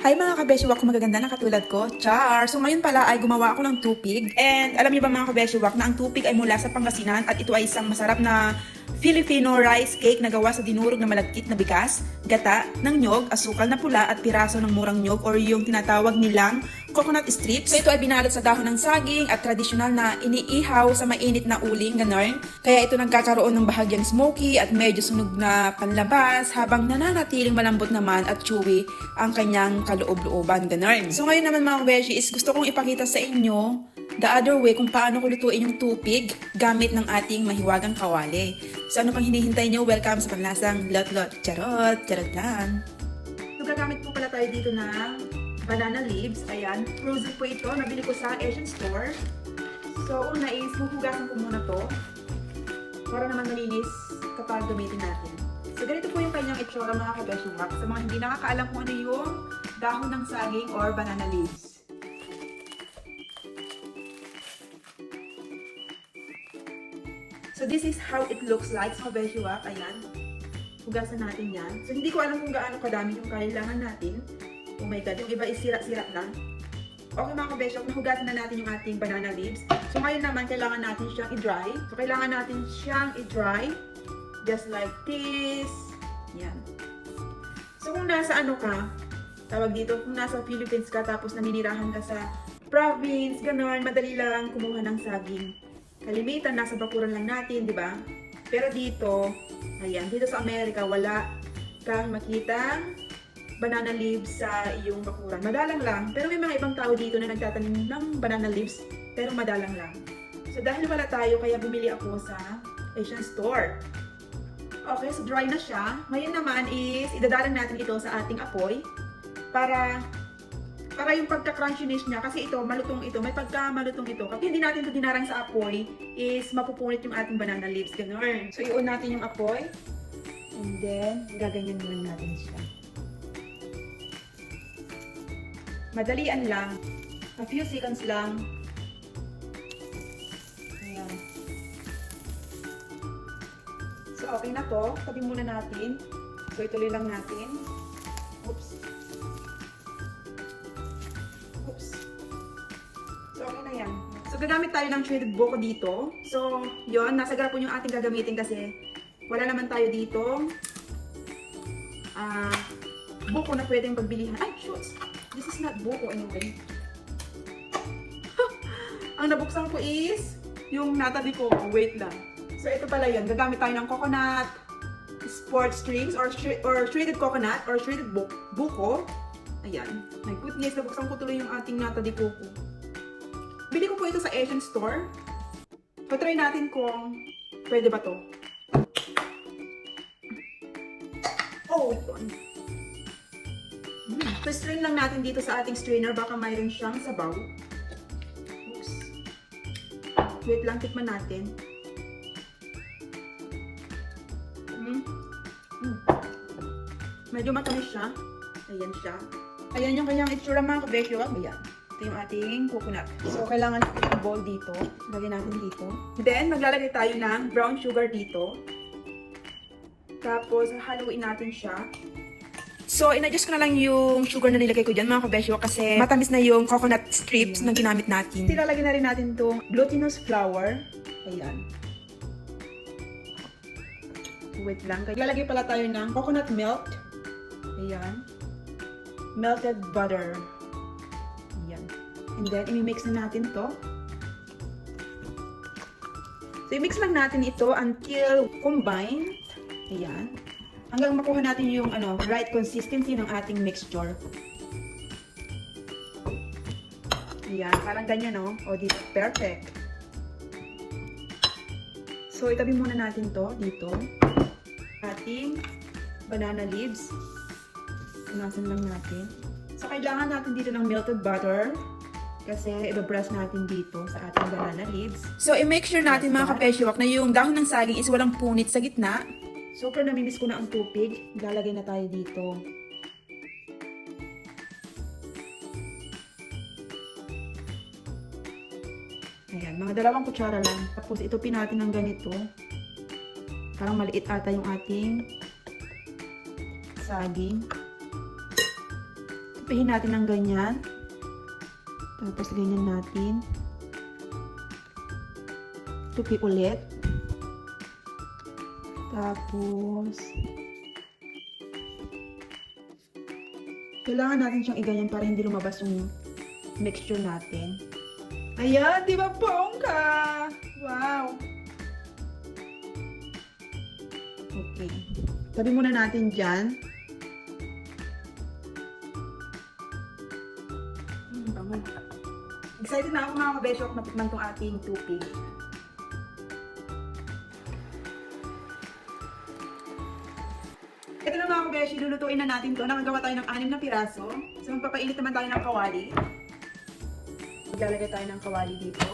Hi mga kabeshiwak, kung magaganda na katulad ko, char! So ngayon pala ay gumawa ako ng tupig. And alam niyo ba mga kabeshiwak na ang tupig ay mula sa Pangasinan at ito ay isang masarap na Filipino rice cake na gawa sa dinurog na malagkit na bigas, gata ng nyog, asukal na pula at piraso ng murang nyog or yung tinatawag nilang coconut strips. So ito ay binalot sa dahon ng saging at tradisyonal na iniihaw sa mainit na uling, ganon. Kaya ito nagkakaroon ng bahagyang smoky at medyo sunog na panlabas habang nananatiling malambot naman at chewy ang kanyang kaloob-looban, ganon. So ngayon naman mga kabeshi is gusto kong ipakita sa inyo the other way kung paano ko lutuin yung tupig gamit ng ating mahiwagang kawali. So ano pang hinihintay nyo? Welcome sa panlasang lot-lot. Charot! Charot lang! So gagamit po pala tayo dito ng banana leaves. Ayan. Frozen po ito. Nabili ko sa Asian store. So una is huhugasan ko muna to para naman malinis kapag gamitin natin. So ganito po yung kanyang itsura mga kabeshiwak. Sa mga hindi nakakaalam kung ano yung dahon ng saging or banana leaves. So this is how it looks like sa kabeshiwak. Ayan. Hugasan natin yan. So hindi ko alam kung gaano kadami yung kailangan natin. Oh my god, yung iba is sira-sira lang. Okay mga kabeshiwak, nahugasan na natin yung ating banana leaves. So ngayon naman, kailangan natin siyang i-dry. So kailangan natin siyang i-dry. Just like this. Yan. So kung nasa ano ka, tawag dito, kung nasa Philippines ka tapos naninirahan ka sa province, gano'n, madali lang kumuha ng saging. Kalimitan, nasa bakuran lang natin, di ba? Pero dito, ayan, dito sa Amerika, wala kang makitang banana leaves sa iyong bakuran. Madalang lang, pero may mga ibang tao dito na nagtatanim ng banana leaves, pero madalang lang. So dahil wala tayo, kaya bumili ako sa Asian store. Okay, so dry na siya. Ngayon naman is, idadalang natin ito sa ating apoy para yung pagka-crunchiness niya, kasi ito, malutong ito, may pagka-malutong ito. Kapag hindi natin ito dinarang sa apoy, is mapupunit yung ating banana leaves, gano'n. So, i-on natin yung apoy, and then, gaganyan lang natin siya. Madalian lang, a few seconds lang. Ayan. So, okay na to. Tabi muna natin. So, ituloy lang natin. Oops. So, okay na yan. So, gagamit tayo ng shredded buko dito. So, yon, nasa garapon yung ating gagamitin kasi wala naman tayo dito buko na pwedeng pagbilihan. Ay, shoots! This is not buko anyway. Ang nabuksan ko is yung natabi ko. Wait lang. So, ito pala yun. Gagamit tayo ng coconut sports strings or shredded coconut or shredded buko. Ayan. My goodness, nabuksan ko tuloy yung ating natabi ko. Bili ko po ito sa Asian store. Patry natin kung pwede ba to. Oh, ito. So, strain lang natin dito sa ating strainer. Baka mayroon siyang sabaw. Oops. Wait lang, tikman natin. Medyo matamis siya. Ayan siya. Ayan yung kanyang itsura mga kabeshiwak. Ayan. Ito yung ating coconut. So, kailangan yung bowl dito. Lagyan natin dito. Then, maglalagay tayo ng brown sugar dito. Tapos, haluin natin siya. So, in-adjust ko na lang yung sugar na nilagay ko dyan mga kabeshiwak kasi matamis na yung coconut strips na ginamit natin. Tilalagyan na rin natin itong glutinous flour. Ayan. Wait lang. Lalagay pala tayo ng coconut milk. Ayan. Melted butter. Ayan. And then, i-mix na natin to. So, i-mix lang natin ito until combined. Ayan. Hanggang makuha natin yung right consistency ng ating mixture. Ayan. Parang ganyan, no? O, dito. Perfect. So, itabi muna natin to dito. Ating banana leaves. Punasan lang natin. So, kailangan natin dito ng melted butter kasi i-brush natin dito sa ating banana leaves. So, i-make sure natin mga kabeshiwak na yung dahon ng saging is walang punit sa gitna. Super namimiss ko na ang tupig. Ilalagay na tayo dito. Ayan, mga 2 kutsara lang. Tapos, itupin natin ng ganito. Parang maliit ata yung ating saging. Sipihin natin ng ganyan. Tapos ganyan natin. Tupi ulit. Tapos kailangan natin siyang iganyan para hindi lumabas yung mixture natin. Ayan, di ba bongga? Wow! Okay. Tabi muna natin dyan. Bangon. Excited na ako mga kabeshok matikman tong ating tupig. Ito na mga kabeshi, lulutuin na natin to. Nakagawa tayo ng 6 na piraso. So magpapainit naman tayo ng kawali. Maglalagay tayo ng kawali dito.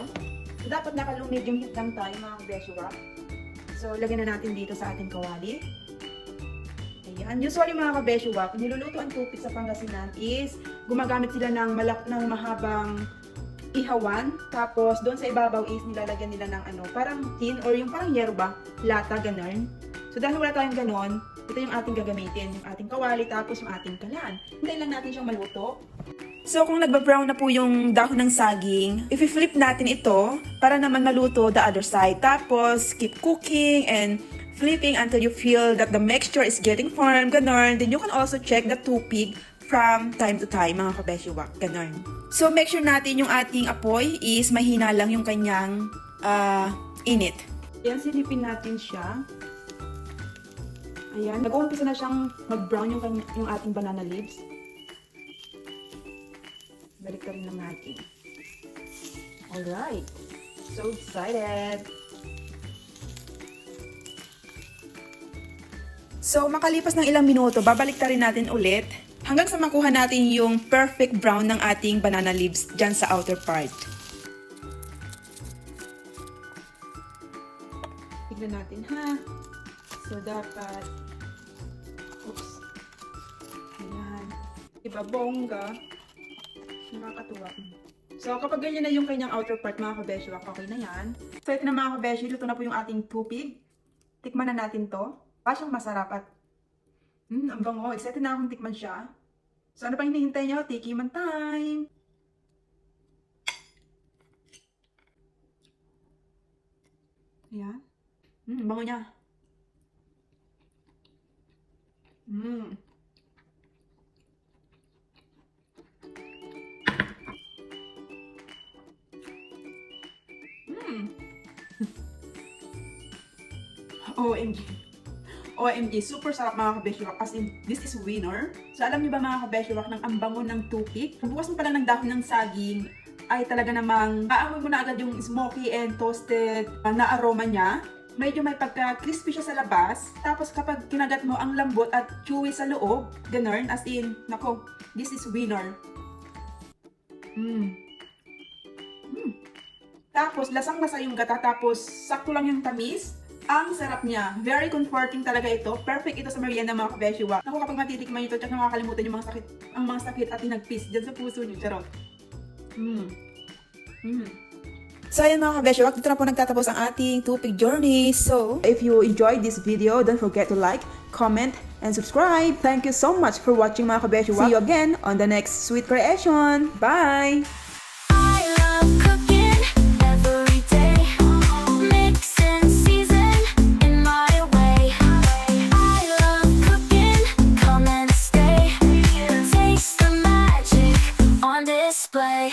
So dapat naka-medium heat lang tayo mga kabeshi. So lagyan na natin dito sa ating kawali. Ayan. Usually mga kabeshi, niluluto ang tupig sa Pangasinan is gumagamit sila ng mahabang ihawan. Tapos doon sa ibabaw is nilalagyan nila ng parang tin or yung parang yerba, lata, ganun. So dahil wala tayong ganon, ito yung ating gagamitin, yung ating kawali, tapos yung ating kalan. Hintayin lang natin siyang maluto. So kung nagba-brown na po yung dahon ng saging, i-flip natin ito para naman maluto the other side. Tapos keep cooking and flipping until you feel that the mixture is getting firm, ganon. Then you can also check the tupig from time to time, mga kabeshiwak, ganon. So make sure natin yung ating apoy is mahina lang yung kanyang init. Yan, silipin natin siya. Ayan, nag-uumpisa na siyang mag-brown yung ating banana leaves. Balik ka rin lang natin. Alright. So excited! So, makalipas ng ilang minuto, babalik ta rin natin ulit hanggang sa makuha natin yung perfect brown ng ating banana leaves dyan sa outer part. Tignan natin ha. So, dapat ayan. Diba, bongga? Nakakatuwa. So, kapag ganyan na yung kanyang outer part, mga kabeshi, okay na yan. So, ito na mga kabeshi, luto na po yung ating tupig. Tikman na natin to. Pasyang masarap at ang bango. Excited na akong tikman siya. So, ano pa hinihintay nyo? Tikiman time! Ayan. Bango niya. OMG. OMG, super sarap mga kabeshiwak. As in, this is winner. So alam niyo ba mga kabeshiwak, ng ambangon ng tupig? Bukas mo pala ng dahon ng saging, ay talaga namang aamoy mo na agad yung smoky and toasted na aroma niya. Medyo may pagka-crispy siya sa labas. Tapos kapag kinagat mo, ang lambot at chewy sa loob. Ganun. As in, nako, this is winner. Tapos, lasang-lasa yung gata. Tapos, sakto lang yung tamis. Ang sarap niya. Very comforting talaga ito. Perfect ito sa merienda mga kabeshiwa. Naku, kapag matitikman ito, tsaka makakalimutan yung mga sakit at hinagpis dyan sa puso niyo. Charot. So ayan mga kabeshiwak, dito na po nagtatapos ang ating tupig journey. So, if you enjoyed this video, don't forget to like, comment, and subscribe. Thank you so much for watching mga kabeshiwak. See you again on the next sweet creation. Bye! Display.